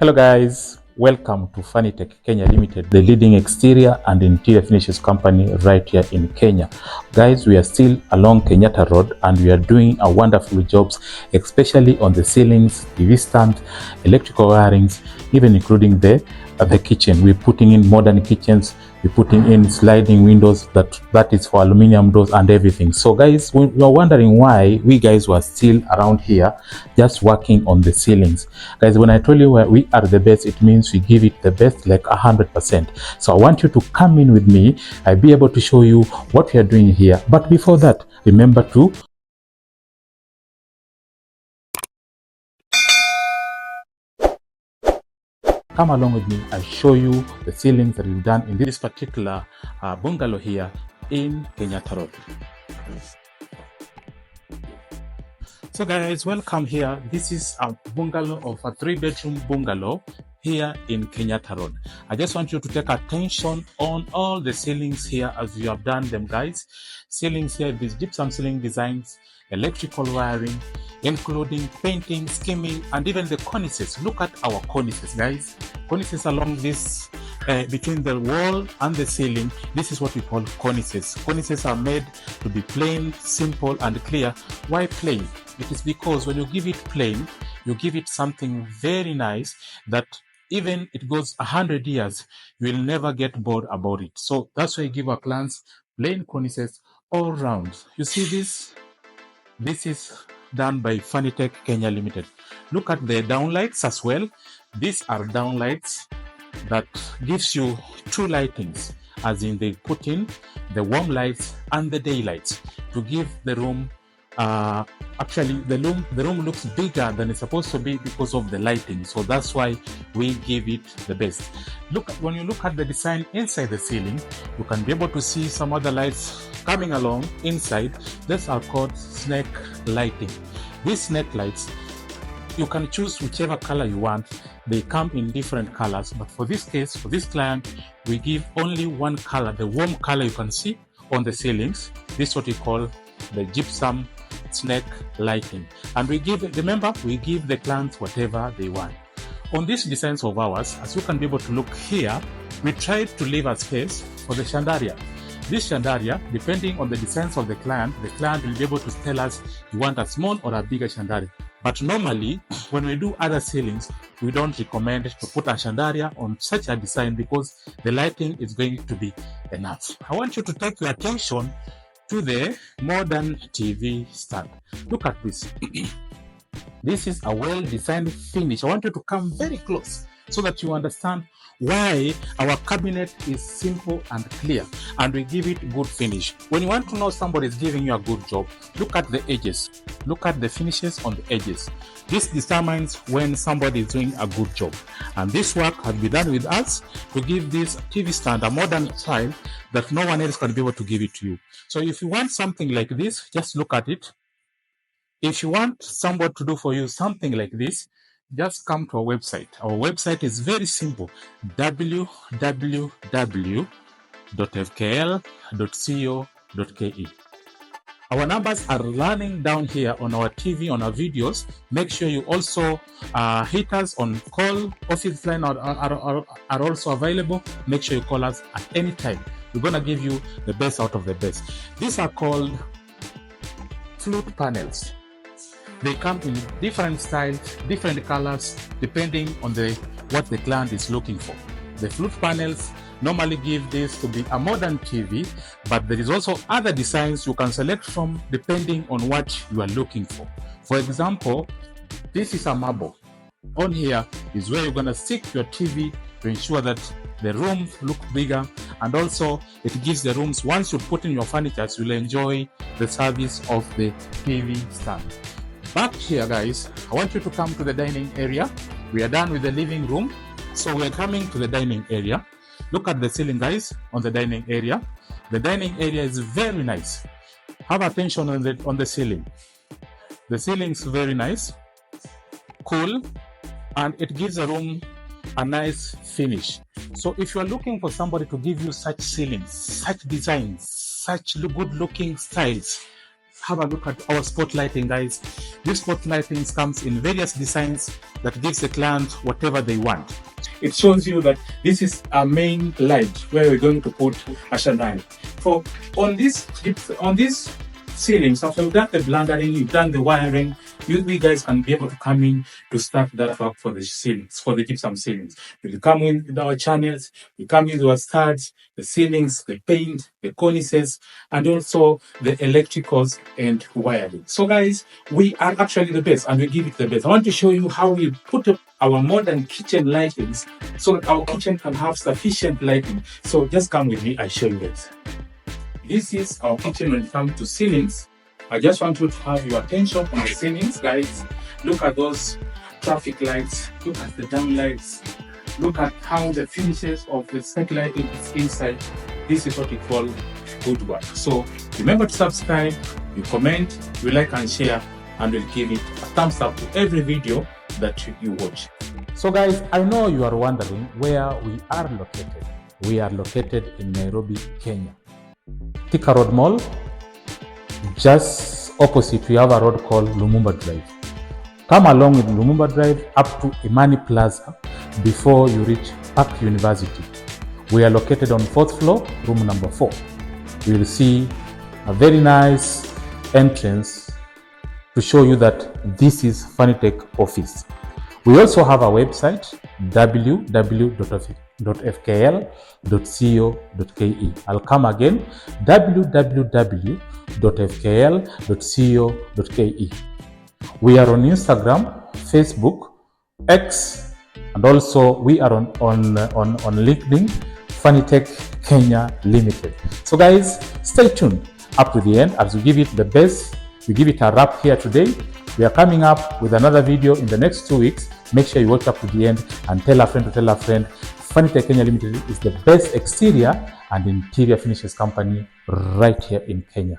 Hello guys, welcome to Fitech Kenya Limited, the leading exterior and interior finishes company right here in Kenya. Guys, we are still along Kenyatta Road and we are doing a wonderful jobs, especially on the ceilings, TV stand, electrical wirings, even including the kitchen. We're putting in modern kitchens, we're putting in sliding windows that is for aluminum doors and everything. So guys, we are wondering why we guys were still around here just working on the ceilings. Guys, when I told you we are the best, it means we give it the best, like 100%. So I want you to come in with me. I'll be able to show you what we are doing here. But before that, remember to come along with me. I'll show you the ceilings that we've done in this particular bungalow here in Kenyatta Road. So guys, welcome here. This is a bungalow of a 3-bedroom bungalow here in Kenyatta Road. I just want you to take attention on all the ceilings here as you have done them, guys. Ceilings here, these gypsum ceiling designs, electrical wiring, including painting, skimming, and even the cornices. Look at our cornices, guys. Cornices along this between the wall and the ceiling. This is what we call cornices. Cornices are made to be plain, simple, and clear. Why plain? It is because when you give it plain, you give it something very nice that even it goes 100 years, you will never get bored about it. So that's why I give our clients plain cornices all round. You see this? This is done by Fitech Kenya Limited. Look at the downlights as well. These are downlights that gives you two lightings, as in they put in the warm lights and the daylights to give the room actually the room looks bigger than it's supposed to be because of the lighting. So that's why we give it the best. When you look at the design inside the ceiling, you can be able to see some other lights coming along inside. These are called snake lighting. These snake lights, you can choose whichever color you want. They come in different colors, but for this case, for this client, we give only one color, the warm color you can see on the ceilings. This is what we call the gypsum snake lighting, and we give the clients whatever they want. On these designs of ours, as you can be able to look here, we tried to leave a space for the chandelier. This chandelier, depending on the designs of the client will be able to tell us you want a small or a bigger chandelier. But normally, when we do other ceilings, we don't recommend to put a chandelier on such a design because the lighting is going to be enough. I want you to take your attention to the modern TV stand. Look at this. This is a well-designed finish. I want you to come very close so that you understand why our cabinet is simple and clear, and we give it good finish. When you want to know somebody is giving you a good job, look at the edges. Look at the finishes on the edges. This determines when somebody is doing a good job. And this work has been done with us to give this TV stand a modern style that no one else can be able to give it to you. So if you want something like this, just look at it. If you want somebody to do for you something like this, just come to our website. Our website is very simple: www.fkl.co.ke. Our numbers are running down here on our TV, on our videos. Make sure you also hit us on call. Office line are also available. Make sure you call us at any time. We're going to give you the best out of the best. These are called flute panels. They come in different styles, different colors, depending on what the client is looking for. The flute panels normally give this to be a modern TV, but there is also other designs you can select from depending on what you are looking for. For example, this is a marble. On here is where you're going to stick your TV to ensure that the rooms look bigger, and also it gives the rooms, once you put in your furniture, you'll enjoy the service of the TV stand. Back here, guys, I want you to come to the dining area. We are done with the living room, so we are coming to the dining area. Look at the ceiling, guys, on the dining area. The dining area is very nice. Have attention on the ceiling. The ceiling is very nice, cool, and it gives the room a nice finish. So if you are looking for somebody to give you such ceilings, such designs, such good looking styles, have a look at our spotlighting, guys. This spotlighting comes in various designs that gives the client whatever they want. It shows you that this is our main light where we're going to put a chandelier. For on this ceilings, after you've done the blending, you've done the wiring, you guys can be able to come in to start that work for the ceilings, for the gypsum ceilings. We'll come in with our channels, we come in with our studs, the ceilings, the paint, the cornices, and also the electricals and wiring. So guys, we are actually the best and we give it the best. I want to show you how we put up our modern kitchen lightings so that our kitchen can have sufficient lighting. So just come with me, I show you guys. This is our kitchen when it comes to ceilings. I just want you to have your attention on the ceilings, guys. Look at those traffic lights. Look at the downlights. Look at how the finishes of the set lighting is inside. This is what we call good work. So remember to subscribe, you comment, you like and share, and we'll give it a thumbs up to every video that you watch. So guys, I know you are wondering where we are located. We are located in Nairobi, Kenya. Thika Road Mall. Just opposite, we have a road called Lumumba Drive. Come along with Lumumba Drive up to Imani Plaza before you reach Park University. We are located on 4th floor, room number 4. You will see a very nice entrance to show you that this is Fitech office. We also have a website, www.fkl.co.ke. I'll come again, www.fkl.co.ke. We are on Instagram, Facebook, X, and also we are on LinkedIn, Fitech Kenya Limited. So guys, stay tuned up to the end as we give it the best. We give it a wrap here today. We are coming up with another video in the next 2 weeks. Make sure you watch up to the end and tell a friend to tell a friend. Fitech Kenya Limited is the best exterior and interior finishes company right here in Kenya.